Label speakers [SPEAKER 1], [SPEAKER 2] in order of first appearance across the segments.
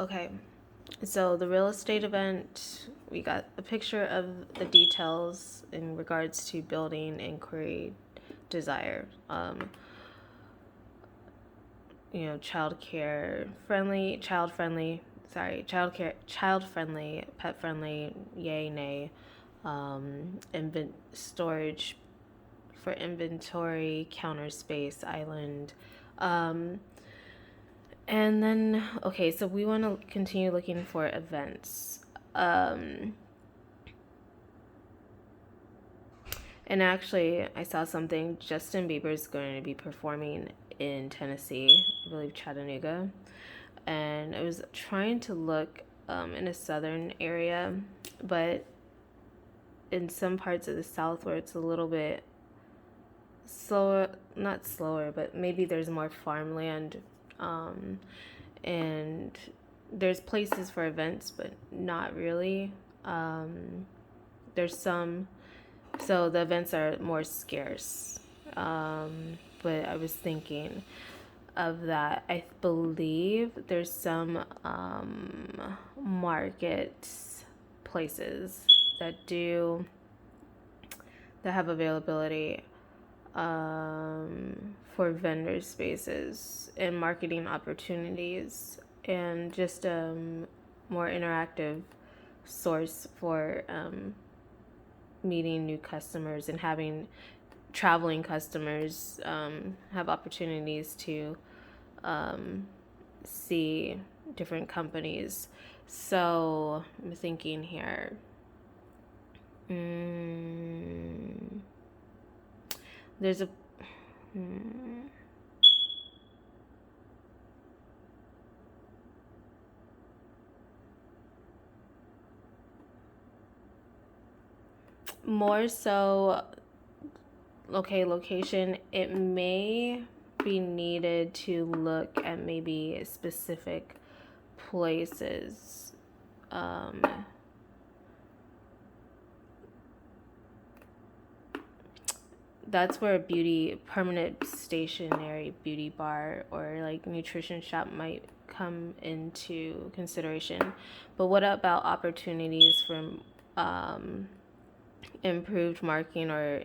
[SPEAKER 1] Okay, so the real estate event, we got a picture of the details in regards to building, inquiry, desire. Child care friendly, child friendly, pet friendly, yay, nay. Storage for inventory, counter space, island. Um, and then, okay, so we want to continue looking for events. Um, and actually, I saw something. Justin Bieber's going to be performing in Tennessee, I believe Chattanooga. And I was trying to look in a southern area, but in some parts of the South where it's a little bit slower, not slower, but maybe there's more farmland, and there's places for events, but not really. There's some, so the events are more scarce. But I was thinking of that. I believe there's some markets, places that have availability for vendor spaces and marketing opportunities, and just more interactive source for meeting new customers and having traveling customers have opportunities to see different companies. So I'm thinking here. There's a more so, okay, location. It may be needed to look at maybe specific places. That's where a permanent stationary beauty bar or like nutrition shop might come into consideration. But what about opportunities for improved marketing or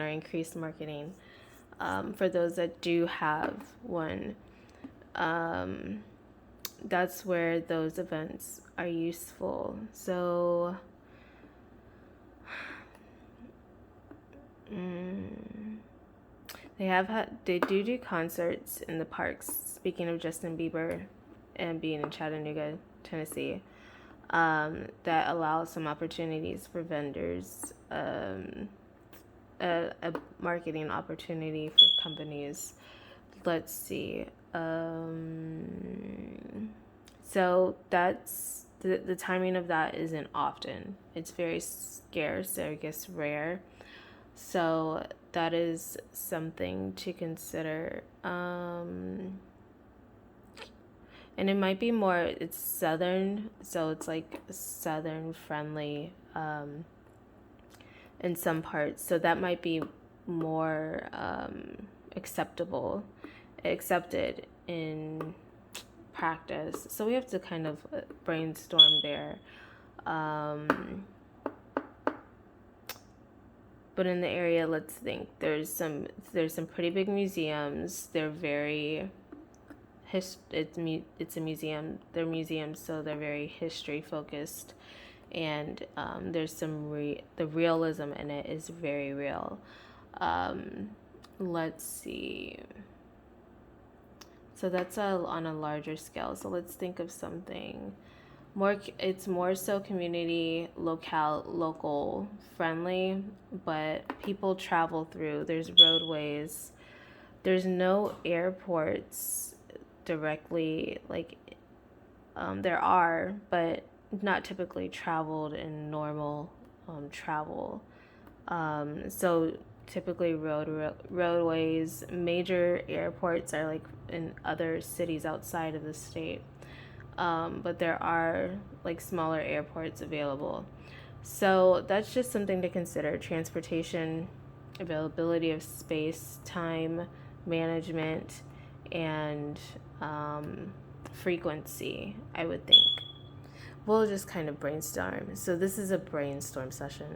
[SPEAKER 1] increased marketing for those that do have one? That's where those events are useful. So they do concerts in the parks. Speaking of Justin Bieber and being in Chattanooga, Tennessee, that allows some opportunities for vendors, a marketing opportunity for companies. Let's see. So that's the timing of that isn't often. It's very scarce, I guess rare. So that is something to consider. And it might be more, it's southern, so it's like southern friendly in some parts. So that might be more accepted in practice. So we have to kind of brainstorm there. But in the area, let's think. There's some pretty big museums. They're very it's a museum. They're museums, so they're very history focused, and there's some the realism in it is very real. Let's see. So that's on a larger scale. So let's think of something more. It's more so community, local friendly, but people travel through. There's roadways. There's no airports directly, like there are, but not typically traveled in normal travel. So typically roadways. Major airports are like in other cities outside of the state, but there are like smaller airports available. So that's just something to consider. Transportation, availability of space, time management, and frequency, I would think. We'll just kind of brainstorm. So this is a brainstorm session.